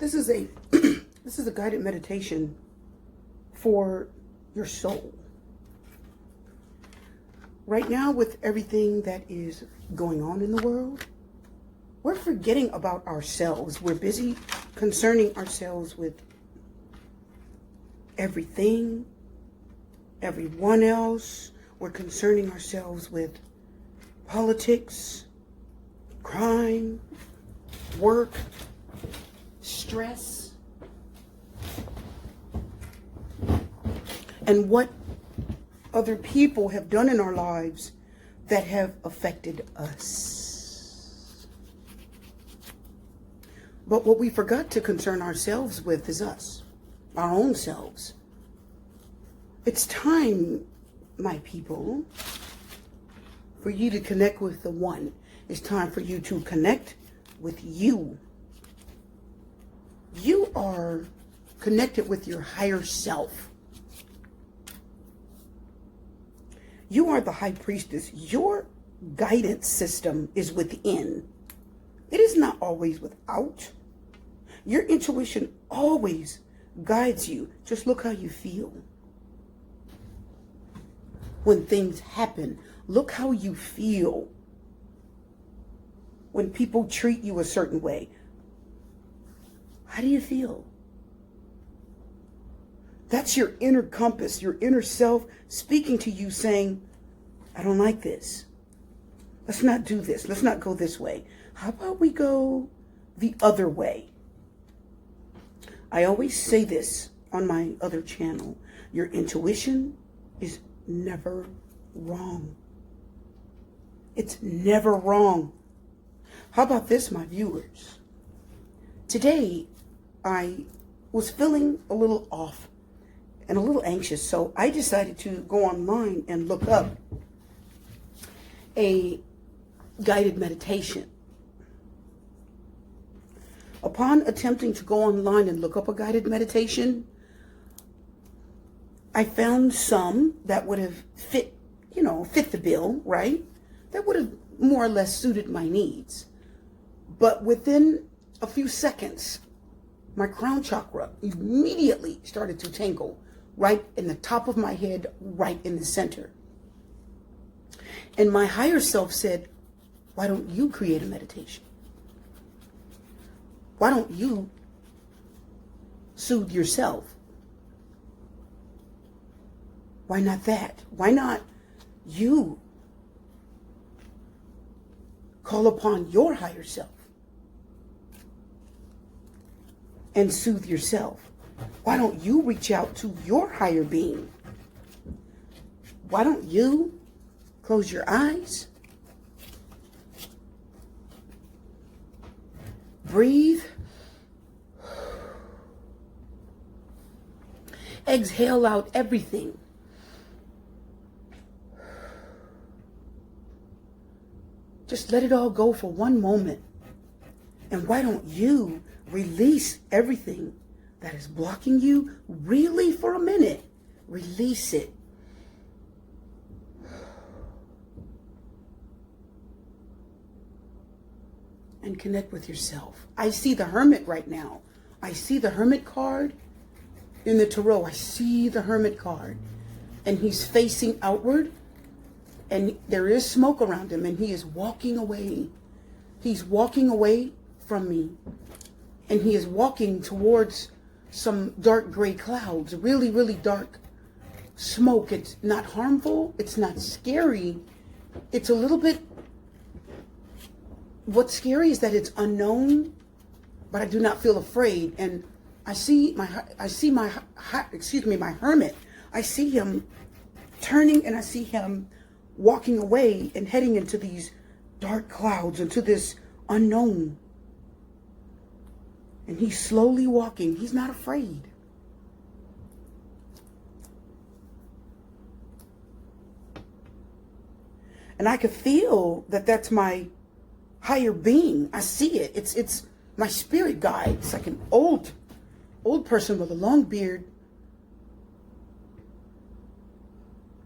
This is a this is a guided meditation for your soul. Right now, with everything that is going on in the world, we're forgetting about ourselves. We're busy concerning ourselves with everything, everyone else. We're concerning ourselves with politics, crime, work, stress, and what other people have done in our lives that have affected us. But what we forgot to concern ourselves with is us, our own selves. It's time, my people, for you to connect with the one. It's time for you to connect with you. You are connected with your higher self. You are the high priestess. Your guidance system is within. It is not always without. Your intuition always guides you. Just look how you feel. When things happen, look how you feel. When people treat you a certain way, how do you feel? That's your inner compass, your inner self speaking to you saying, I don't like this. Let's not do this. Let's not go this way. How about we go the other way? I always say this on my other channel. Your intuition is never wrong. It's never wrong. How about this, my viewers? Today, I was feeling a little off and a little anxious, so I decided to go online and look up a guided meditation. Upon attempting to go online and look up a guided meditation, I found some that would have fit the bill, right? That would have more or less suited my needs. But within a few seconds, my crown chakra immediately started to tingle right in the top of my head, right in the center. And my higher self said, why don't you create a meditation? Why don't you soothe yourself? Why not that? Why not you call upon your higher self and soothe yourself? Why don't you reach out to your higher being? Why don't you close your eyes, breathe, exhale out everything, just let it all go for one moment. And why don't you release everything that is blocking you, really, for a minute? Release it. And connect with yourself. I see the Hermit right now. I see the Hermit card in the Tarot. I see the Hermit card. And he's facing outward. And there is smoke around him. And he is walking away. He's walking away from me. And he is walking towards some dark gray clouds. Really, really dark smoke. It's not harmful. It's not scary. It's a little bit... What's scary is that it's unknown, but I do not feel afraid. And I see my Hermit. I see him turning, and I see him walking away and heading into these dark clouds, into this unknown. And he's slowly walking. He's not afraid. And I could feel that that's my higher being. I see it. It's my spirit guide. It's like an old person with a long beard.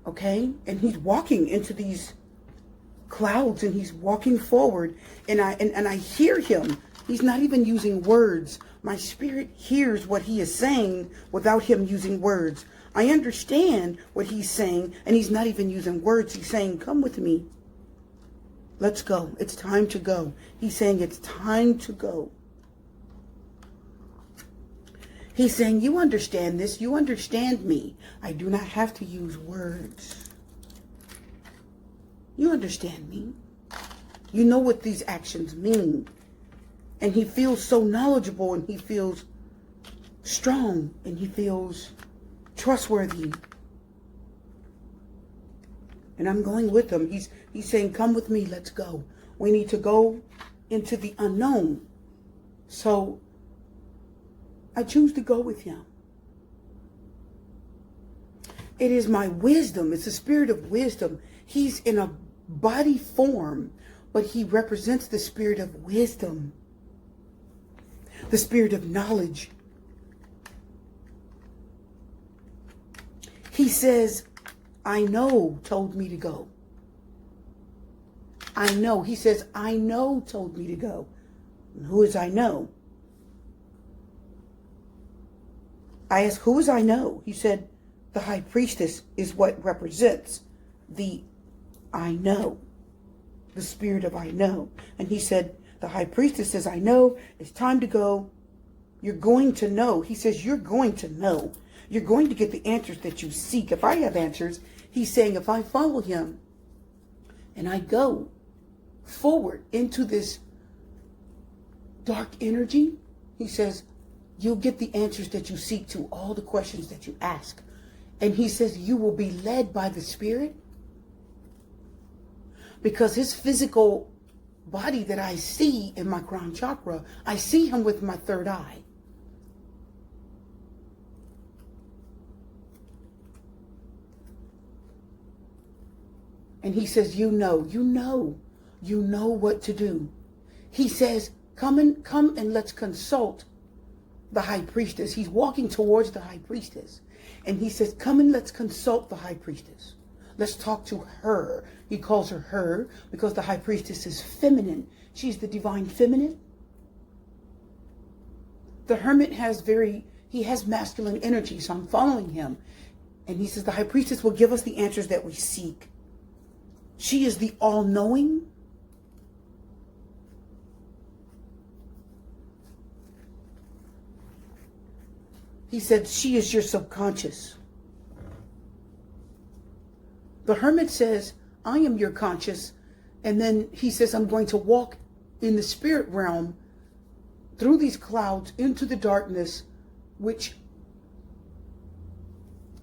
Okay? And he's walking into these clouds, and he's walking forward, and I hear him. He's not even using words, My spirit hears what he is saying without him using words. I understand what he's saying, and he's not even using words. He's saying, come with me. Let's go. It's time to go. He's saying it's time to go. He's saying, you understand this. You understand me. I do not have to use words. You understand me. You know what these actions mean. And he feels so knowledgeable, and he feels strong, and he feels trustworthy. And I'm going with him. He's saying, come with me, let's go. We need to go into the unknown. So I choose to go with him. It is my wisdom. It's the spirit of wisdom. He's in a body form, but he represents the spirit of wisdom, the spirit of knowledge. He says, I know told me to go. I know. He says, I know told me to go. Who is I know? I asked, who is I know? He said, the high priestess is what represents the I know, the spirit of I know. And he said, the high priestess says, I know, it's time to go. You're going to know. He says, you're going to know. You're going to get the answers that you seek. If I have answers, he's saying, if I follow him and I go forward into this dark energy, he says, you'll get the answers that you seek to all the questions that you ask. And he says, you will be led by the Spirit, because his physical body that I see in my crown chakra, I see him with my third eye. And he says, you know what to do. He says, come and let's consult the high priestess. He's walking towards the high priestess. And he says, come and let's consult the high priestess. Let's talk to her. He calls her her because the high priestess is feminine. She's the divine feminine. The hermit he has masculine energy, so I'm following him. And he says, the high priestess will give us the answers that we seek. She is the all-knowing. He said, she is your subconscious. The hermit says, I am your conscious. And then he says, I'm going to walk in the spirit realm through these clouds into the darkness, which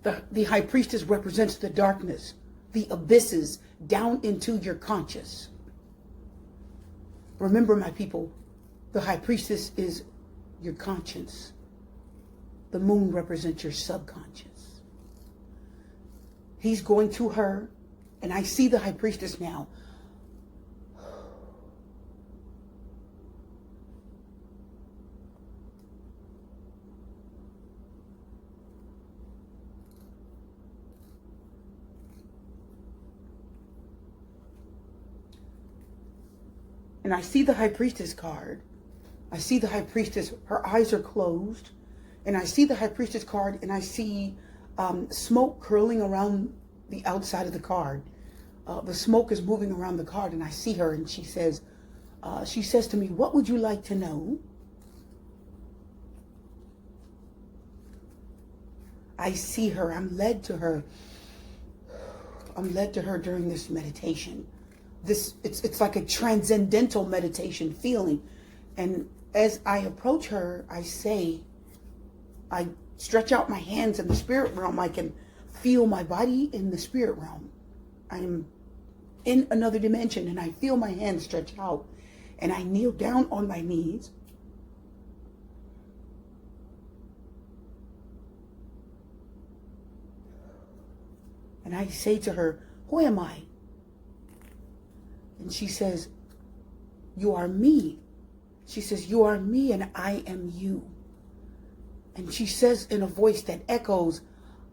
the high priestess represents the darkness, the abysses down into your conscious. Remember, my people, the high priestess is your conscience. The moon represents your subconscious. He's going to her, and I see the high priestess now. And I see the high priestess card. I see the high priestess, her eyes are closed. And I see the high priestess card, and I see smoke curling around the outside of the card. The smoke is moving around the card, and I see her, and she says to me, what would you like to know? I see her. I'm led to her. I'm led to her during this meditation. It's like a transcendental meditation feeling. And as I approach her, I stretch out my hands in the spirit realm. I can feel my body in the spirit realm. I am in another dimension, and I feel my hands stretch out. And I kneel down on my knees. And I say to her, who am I? And she says, you are me. She says, you are me and I am you. And she says in a voice that echoes,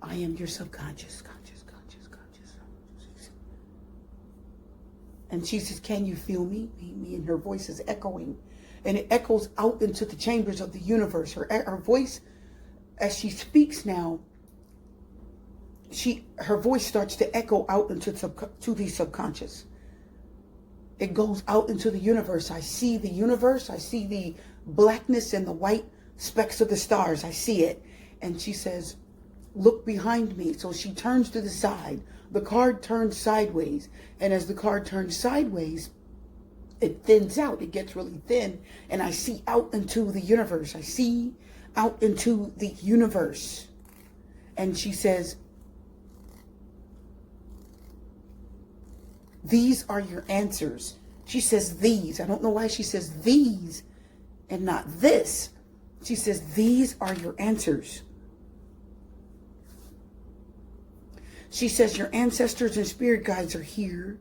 I am your subconscious, conscious. And she says, can you feel me? Me, and her voice is echoing. and it echoes out into the chambers of the universe. Her voice, as she speaks now, her voice starts to echo out into to the subconscious. It goes out into the universe. I see the universe. I see the blackness and the white specks of the stars. I see it. And she says, look behind me. So she turns to the side. The card turns sideways. And as the card turns sideways, it thins out. It gets really thin. And I see out into the universe. I see out into the universe. And she says, these are your answers. She says these. I don't know why she says these and not this. She says these are your answers. She says your ancestors and spirit guides are here.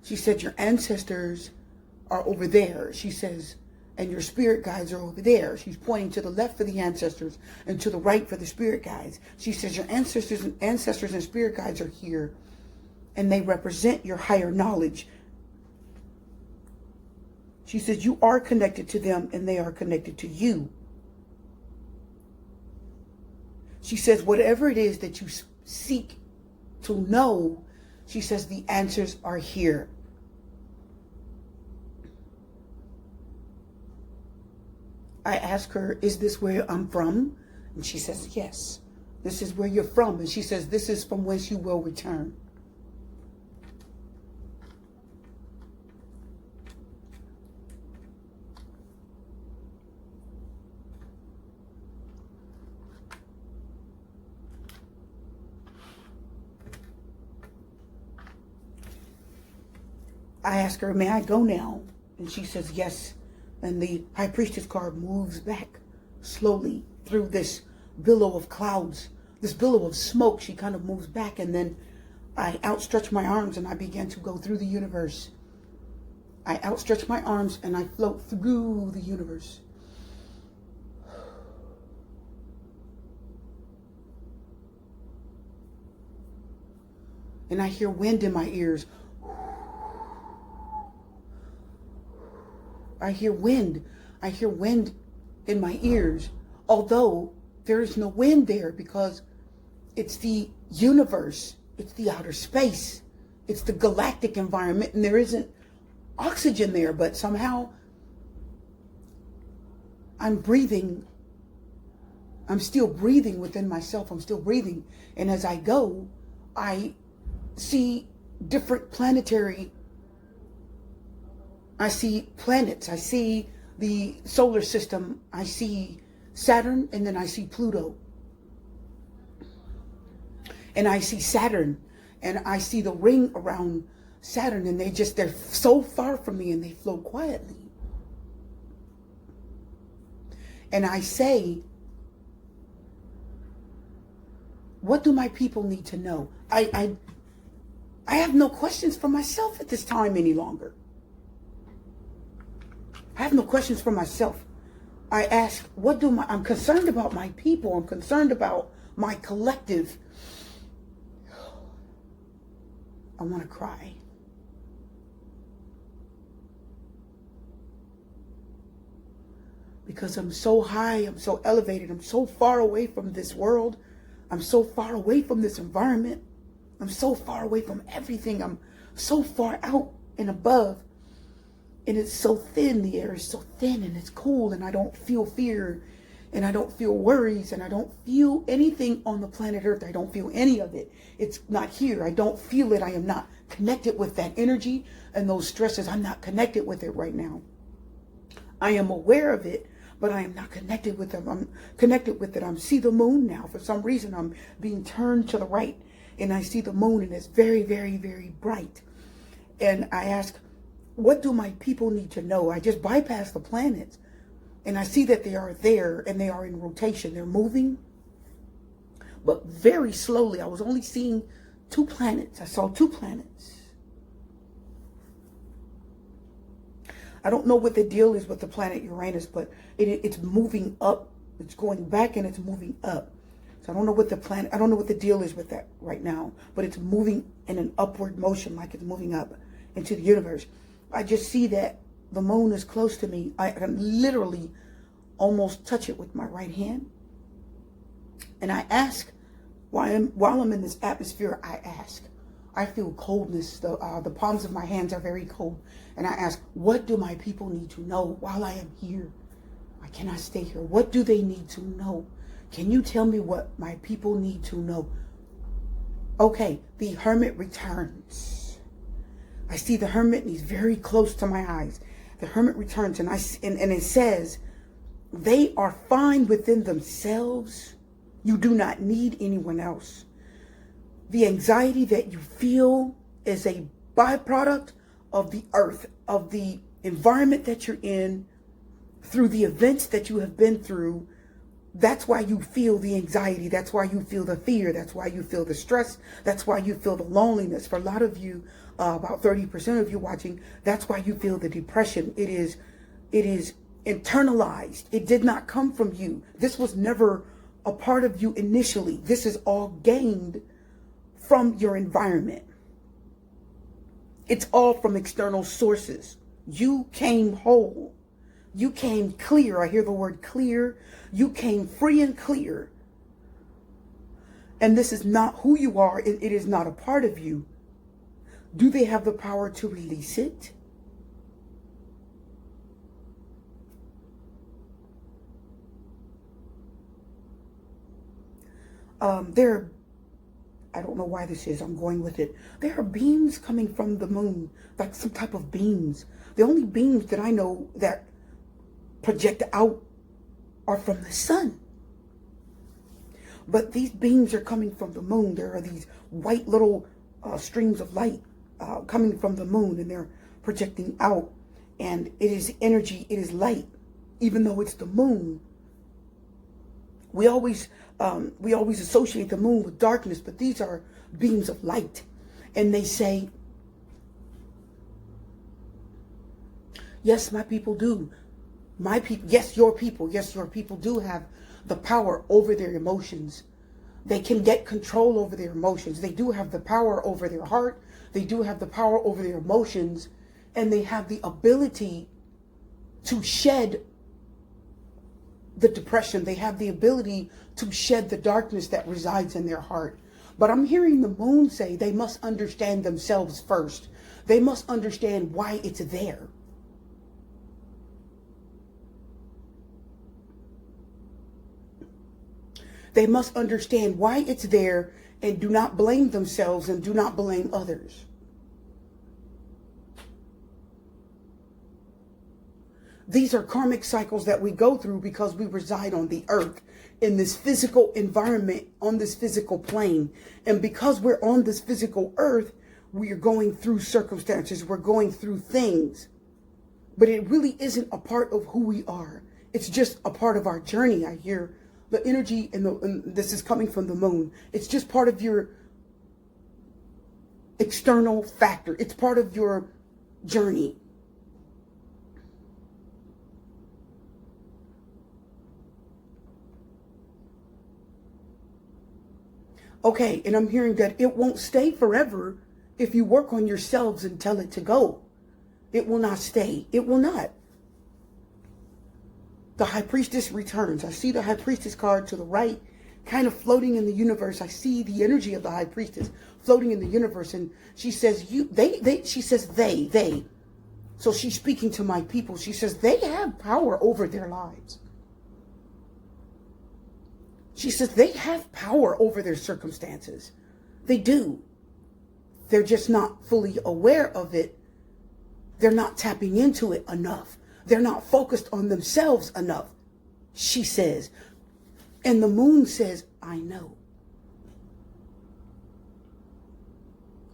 She said your ancestors are over there. She says, and your spirit guides are over there. She's pointing to the left for the ancestors and to the right for the spirit guides. She says your ancestors and spirit guides are here, and they represent your higher knowledge. She says you are connected to them and they are connected to you. She says whatever it is that you seek to know, she says the answers are here. I ask her, is this where I'm from? And she says, yes, this is where you're from. And she says, this is from whence you will return. I ask her, may I go now? And she says, yes. And the High Priestess card moves back slowly through this billow of clouds, this billow of smoke. She kind of moves back, and then I outstretch my arms and I begin to go through the universe. I outstretch my arms and I float through the universe. And I hear wind in my ears. I hear wind. I hear wind in my ears, although there is no wind there because it's the universe. It's the outer space. It's the galactic environment, and there isn't oxygen there, but somehow I'm breathing. I'm still breathing within myself. I'm still breathing. And as I go, I see different I see planets. I see the solar system. I see Saturn, and then I see Pluto. And I see Saturn, and I see the ring around Saturn, and they're so far from me, and they float quietly. And I say, what do my people need to know? I have no questions for myself at this time any longer. I have no questions for myself. I ask, I'm concerned about my people. I'm concerned about my collective. I want to cry. Because I'm so high, I'm so elevated, I'm so far away from this world. I'm so far away from this environment. I'm so far away from everything. I'm so far out and above. And it's so thin, the air is so thin and it's cool, and I don't feel fear, and I don't feel worries, and I don't feel anything on the planet Earth. I don't feel any of it. It's not here. I don't feel it. I am not connected with that energy and those stresses. I'm not connected with it right now. I am aware of it, but I am not connected with them. I'm connected with it. I see the moon now. For some reason, I'm being turned to the right, and I see the moon, and it's very, very, very bright. And I ask, what do my people need to know? I just bypass the planets, and I see that they are there, and they are in rotation. They're moving, but very slowly. I was only seeing 2 planets. I saw 2 planets. I don't know what the deal is with the planet Uranus, but it's moving up. It's going back and it's moving up. So I don't know what the deal is with that right now, but it's moving in an upward motion, like it's moving up into the universe. I just see that the moon is close to me, I can literally almost touch it with my right hand. And I ask, while I'm in this atmosphere, I feel coldness. The palms of my hands are very cold. And I ask, what do my people need to know while I am here? I cannot stay here. What do they need to know? Can you tell me what my people need to know? Okay, the hermit returns. I see the hermit, and he's very close to my eyes. The hermit returns, and it says, they are fine within themselves. You do not need anyone else. The anxiety that you feel is a byproduct of the earth, of the environment that you're in, through the events that you have been through. That's why you feel the anxiety. That's why you feel the fear. That's why you feel the stress. That's why you feel the loneliness. For a lot of you, about 30% of you watching, that's why you feel the depression. It is internalized. It did not come from you. This was never a part of you initially. This is all gained from your environment. It's all from external sources. You came whole. You came clear. I hear the word clear. You came free and clear. And this is not who you are. It is not a part of you. Do they have the power to release it? I don't know why this is. I'm going with it. There are beams coming from the moon, like some type of beams. The only beams that I know that project out are from the sun. But these beams are coming from the moon. There are these white little streams of light coming from the moon, and they're projecting out. And it is energy. It is light, even though it's the moon. We always associate the moon with darkness, but these are beams of light. And they say, yes, my people do. My people, yes, your people do have the power over their emotions. They can get control over their emotions. They do have the power over their heart. They do have the power over their emotions. And they have the ability to shed the depression. They have the ability to shed the darkness that resides in their heart. But I'm hearing the moon say they must understand themselves first. They must understand why it's there. They must understand why it's there and do not blame themselves and do not blame others. These are karmic cycles that we go through because we reside on the earth, in this physical environment, on this physical plane. And because we're on this physical earth, we are going through circumstances, we're going through things. But it really isn't a part of who we are. It's just a part of our journey. I hear the energy, and this is coming from the moon. It's just part of your external factor. It's part of your journey. Okay, and I'm hearing that it won't stay forever if you work on yourselves and tell it to go. It will not stay. It will not. The High Priestess returns. I see the High Priestess card to the right, kind of floating in the universe. I see the energy of the High Priestess floating in the universe, and she says, they. So she's speaking to my people. She says, they have power over their lives. She says they have power over their circumstances. They do. They're just not fully aware of it. They're not tapping into it enough. They're not focused on themselves enough, she says. And the moon says, I know.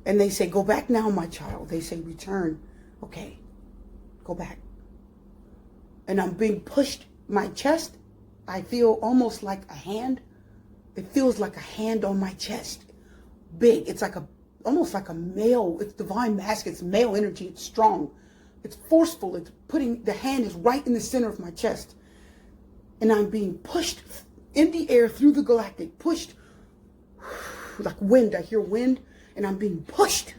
And they say, go back now, my child. They say, return. Okay, go back. And I'm being pushed, my chest. I feel almost like a hand. It feels like a hand on my chest. Big. It's like almost like a male. It's divine masculine. It's male energy. It's strong. It's forceful. It's putting, the hand is right in the center of my chest. And I'm being pushed in the air through the galactic. Pushed like wind. I hear wind and I'm being pushed.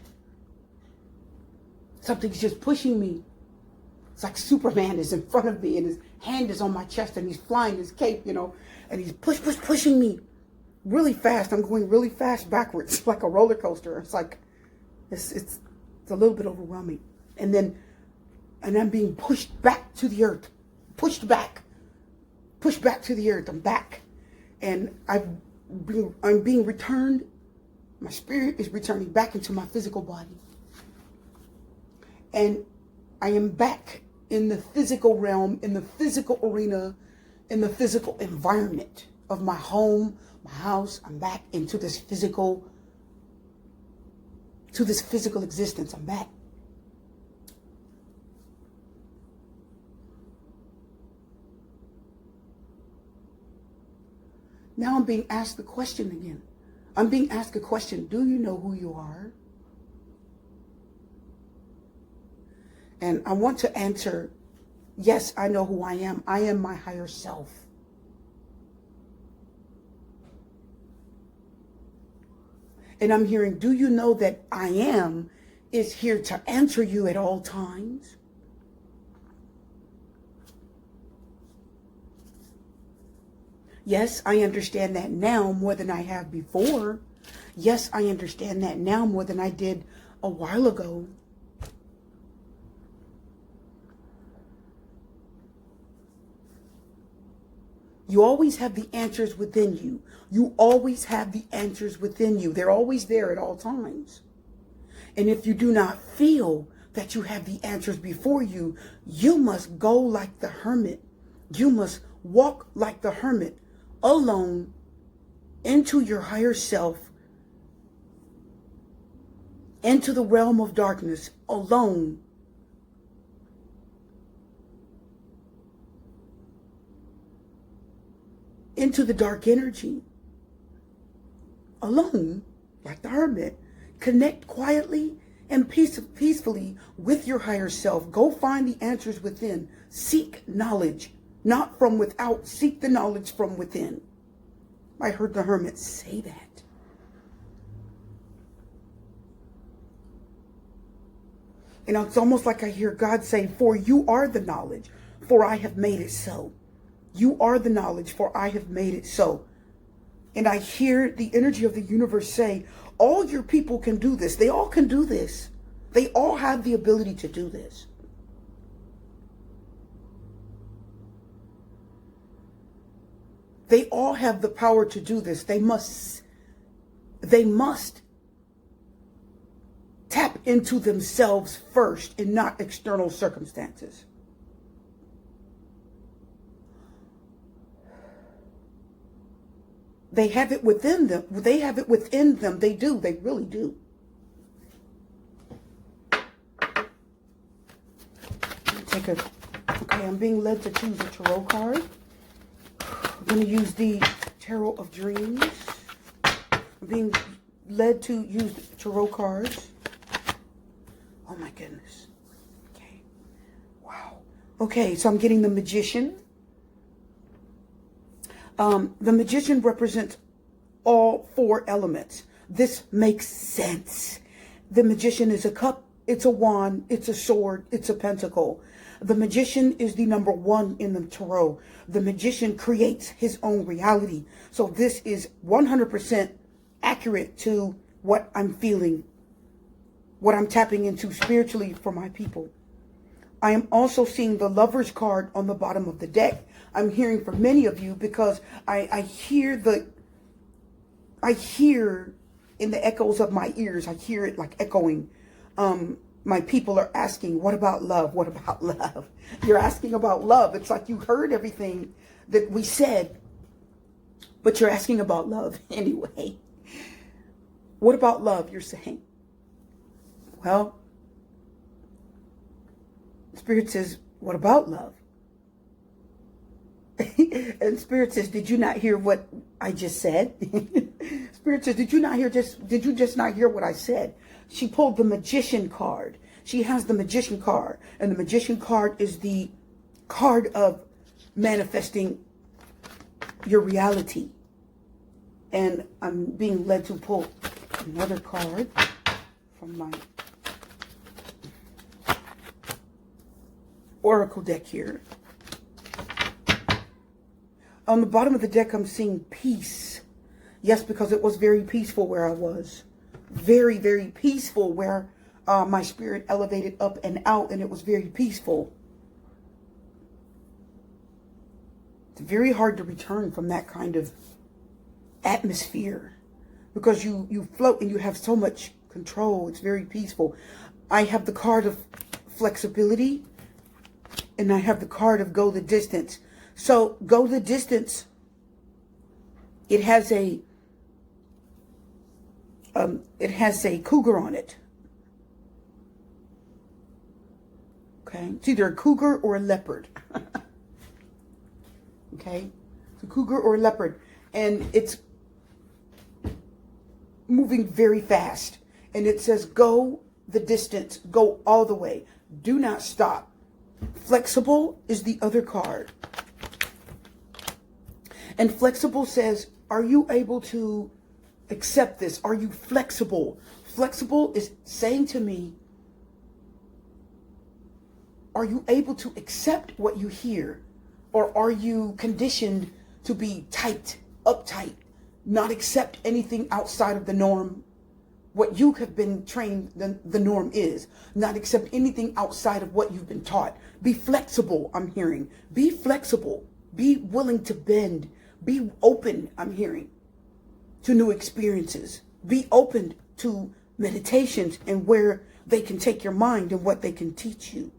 Something's just pushing me. It's like Superman is in front of me and his hand is on my chest and he's flying his cape, you know, and he's pushing me really fast. I'm going really fast backwards, like a roller coaster. It's like, it's a little bit overwhelming. And I'm being pushed back to the earth, pushed back to the earth. I'm back. And I'm being returned. My spirit is returning back into my physical body. And I am back in the physical realm, in the physical arena, in the physical environment of my home, my house. I'm back into this physical existence. I'm back. Now I'm being asked the question again. I'm being asked a question. Do you know who you are? And I want to answer, yes, I know who I am. I am my higher self. And I'm hearing, do you know that I am is here to answer you at all times? Yes, I understand that now more than I have before. Yes, I understand that now more than I did a while ago. You always have the answers within you. You always have the answers within you. They're always there at all times. And if you do not feel that you have the answers before you, you must go like the hermit. You must walk like the hermit, alone, into your higher self, into the realm of darkness, alone. Into the dark energy, alone, like the hermit. Connect quietly and peacefully with your higher self. Go find the answers within. Seek knowledge, not from without. Seek the knowledge from within. I heard the hermit say that. And it's almost like I hear God say, for you are the knowledge, for I have made it so. You are the knowledge, for I have made it so. And I hear the energy of the universe say, all your people can do this. They all can do this. They all have the ability to do this. They all have the power to do this. They must tap into themselves first and not external circumstances. They have it within them. They have it within them. They do. They really do. Okay, I'm being led to choose a tarot card. I'm going to use the Tarot of Dreams. I'm being led to use the tarot cards. Oh my goodness. Okay. Wow. Okay, so I'm getting the Magician. The Magician represents all four elements. This makes sense. The Magician is a cup, it's a wand, it's a sword, it's a pentacle. The Magician is the number one in the tarot. The Magician creates his own reality. So this is 100% accurate to what I'm feeling, what I'm tapping into spiritually for my people. I am also seeing the Lover's card on the bottom of the deck. I'm hearing from many of you because I hear in the echoes of my ears, I hear it like echoing. My people are asking, what about love? What about love? You're asking about love. It's like you heard everything that we said, but you're asking about love anyway. What about love? You're saying. Well, Spirit says, what about love? And Spirit says, did you not hear what I just said? Spirit says, did you just not hear what I said? She pulled the Magician card. She has the Magician card. And the Magician card is the card of manifesting your reality. And I'm being led to pull another card from my... oracle deck here. On the bottom of the deck, I'm seeing peace. Yes, because it was very peaceful where I was. Very, very peaceful where my spirit elevated up and out, and it was very peaceful. It's very hard to return from that kind of atmosphere because you float and you have so much control. It's very peaceful. I have the card of flexibility, and I have the card of go the distance. So go the distance. It has a cougar on it. Okay, it's either a cougar or a leopard. Okay, it's a cougar or a leopard, and it's moving very fast. And it says go the distance, go all the way. Do not stop. Flexible is the other card. And flexible says, are you able to accept this? Are you flexible? Flexible is saying to me, are you able to accept what you hear? Or are you conditioned to be tight, uptight, not accept anything outside of the norm? What you have been trained the norm is, not accept anything outside of what you've been taught. Be flexible, I'm hearing. Be flexible. Be willing to bend. Be open, I'm hearing, to new experiences. Be open to meditations and where they can take your mind and what they can teach you.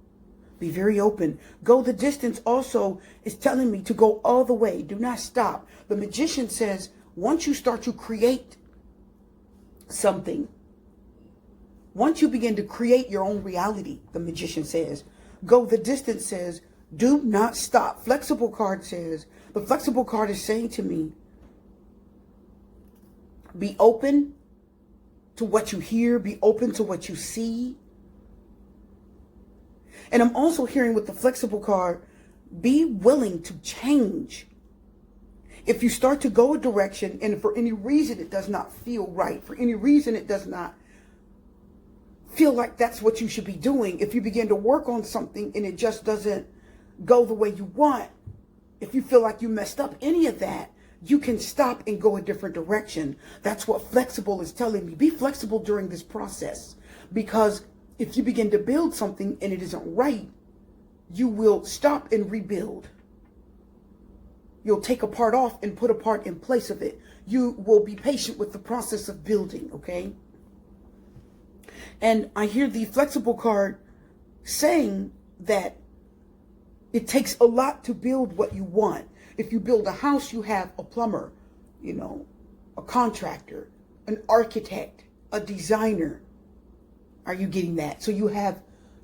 Be very open. Go the distance also is telling me to go all the way. Do not stop. The magician says, once you start to create something, once you begin to create your own reality, the magician says, go the distance says, do not stop. Flexible card says, the flexible card is saying to me, be open to what you hear, be open to what you see. And I'm also hearing with the flexible card, be willing to change. If you start to go a direction and for any reason it does not feel right, for any reason it does not feel like that's what you should be doing, if you begin to work on something and it just doesn't go the way you want, if you feel like you messed up any of that, you can stop and go a different direction. That's what flexible is telling me. Be flexible during this process, because if you begin to build something and it isn't right, you will stop and rebuild. You'll take a part off and put a part in place of it. You will be patient with the process of building, okay? And I hear the flexible card saying that it takes a lot to build what you want. If you build a house, you have a plumber, you know, a contractor, an architect, a designer. Are you getting that? So you have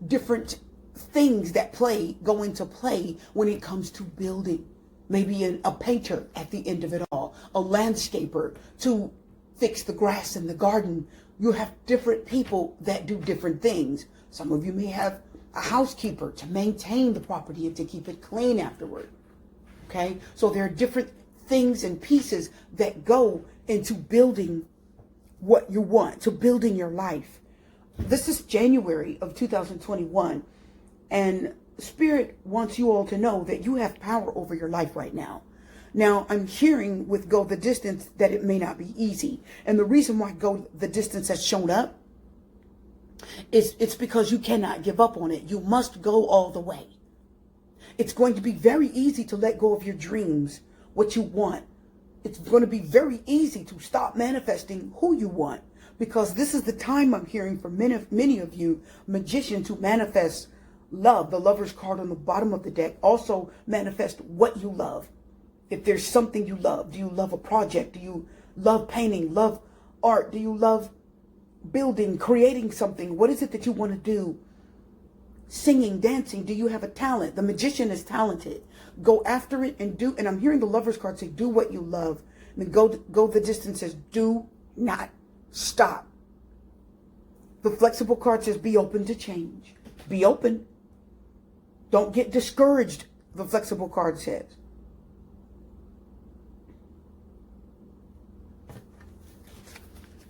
different things that go into play when it comes to building. Maybe a painter at the end of it all, a landscaper to fix the grass in the garden. You have different people that do different things. Some of you may have a housekeeper to maintain the property and to keep it clean afterward. Okay? So there are different things and pieces that go into building what you want, to building your life. This is January of 2021, and Spirit wants you all to know that you have power over your life right now. Now, I'm hearing with go the distance that it may not be easy. And the reason why go the distance has shown up is it's because you cannot give up on it. You must go all the way. It's going to be very easy to let go of your dreams, what you want. It's going to be very easy to stop manifesting who you want, because this is the time I'm hearing from many of you, magician, to manifest love. The Lover's card on the bottom of the deck also manifest what you love. If there's something you love, do you love a project? Do you love painting, love art? Do you love building, creating something? What is it that you want to do? Singing, dancing. Do you have a talent? The magician is talented. Go after it and do. And I'm hearing the Lover's card say, do what you love. And then go the distance says, do not stop. The flexible card says, be open to change. Be open. Don't get discouraged, the flexible card says.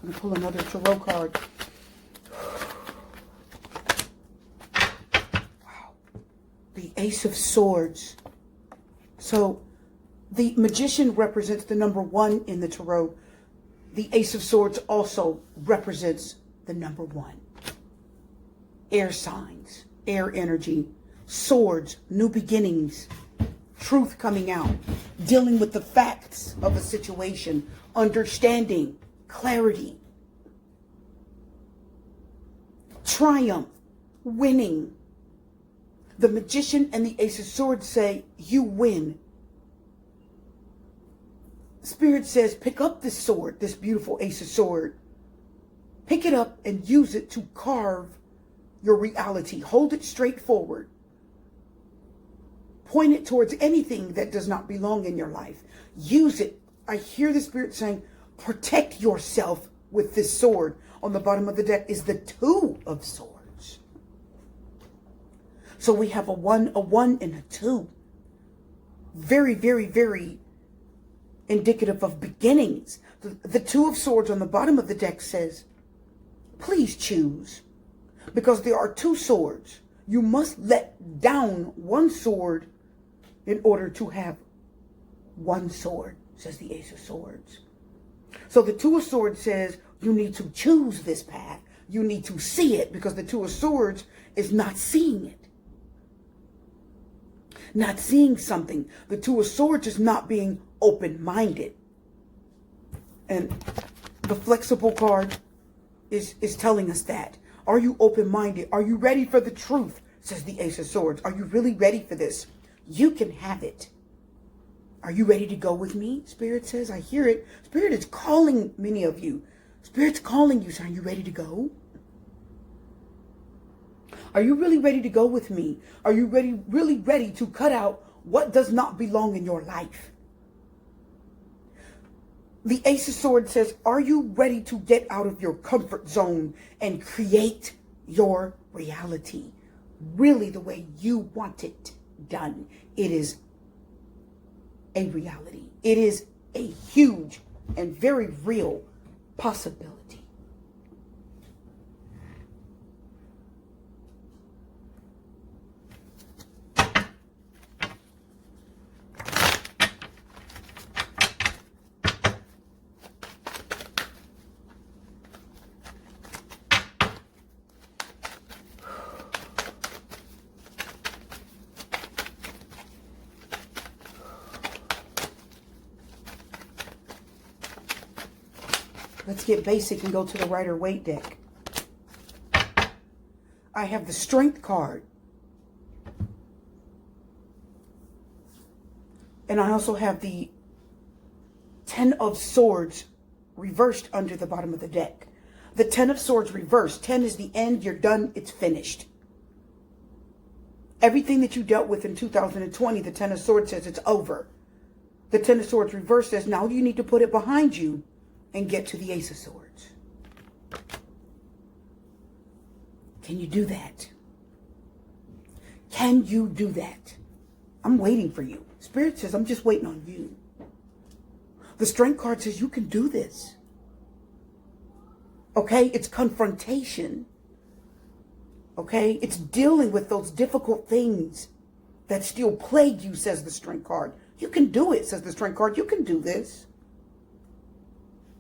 I'm going to pull another tarot card. Wow. Be Ace of Swords. So the Magician represents the number 1 in the Tarot. The Ace of Swords also represents the number 1. Air signs, air energy, swords, new beginnings, truth coming out, dealing with the facts of a situation, understanding, clarity, triumph, winning. The Magician and the Ace of Swords say, you win. Spirit says, pick up this sword, this beautiful Ace of Swords. Pick it up and use it to carve your reality. Hold it straight forward. Point it towards anything that does not belong in your life. Use it. I hear the Spirit saying, protect yourself with this sword. On the bottom of the deck is the 2 of Swords. So we have a 1, and a 2. Very, very, very indicative of beginnings. The 2 of Swords on the bottom of the deck says, please choose. Because there are 2 swords. You must let down 1 sword in order to have 1 sword, says the Ace of Swords. So the 2 of Swords says you need to choose this path. You need to see it, because the 2 of Swords is not seeing it. Not seeing something. The 2 of Swords is not being open-minded. And the flexible card is telling us that. Are you open-minded? Are you ready for the truth? Says the Ace of Swords. Are you really ready for this? You can have it. Are you ready to go with me? Spirit says, I hear it. Spirit is calling many of you. Spirit's calling you. So are you ready to go? Are you really ready to go with me? Are you really ready to cut out what does not belong in your life? The Ace of Swords says, are you ready to get out of your comfort zone and create your reality? Really the way you want it done. It is a reality. It is a huge and very real possibility. Let's get basic and go to the Rider-Waite deck. I have the Strength card. And I also have the 10 of Swords reversed under the bottom of the deck. The 10 of Swords reversed. 10 is the end. You're done. It's finished. Everything that you dealt with in 2020, the 10 of Swords says it's over. The 10 of Swords reversed says now you need to put it behind you and get to the Ace of Swords. Can you do that? Can you do that? I'm waiting for you. Spirit says, I'm just waiting on you. The Strength card says you can do this. Okay? It's confrontation. Okay? It's dealing with those difficult things that still plague you, says the Strength card. You can do it, says the Strength card. You can do this.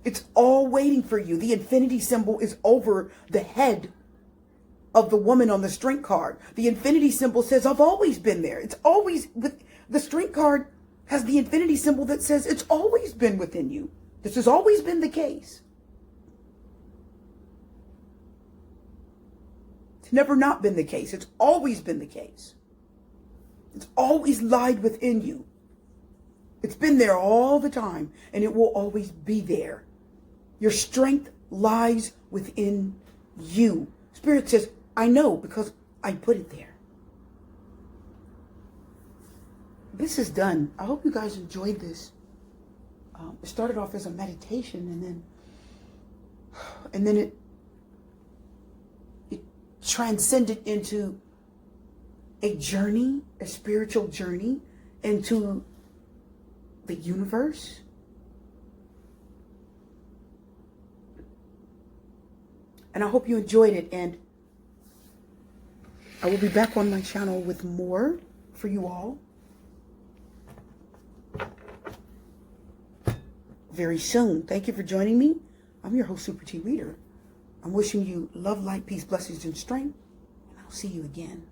It's all waiting for you. The infinity symbol is over the head of the woman on the Strength card. The infinity symbol says, I've always been there. It's always with the Strength card has the infinity symbol that says it's always been within you. This has always been the case. It's never not been the case. It's always been the case. It's always lied within you. It's been there all the time, and it will always be there. Your strength lies within you. Spirit says, I know because I put it there. This is done. I hope you guys enjoyed this. It started off as a meditation, and then it transcended into a journey, a spiritual journey into the universe. And I hope you enjoyed it, and I will be back on my channel with more for you all very soon. Thank you for joining me. I'm your host, Super T Reader. I'm wishing you love, light, peace, blessings, and strength. And I'll see you again.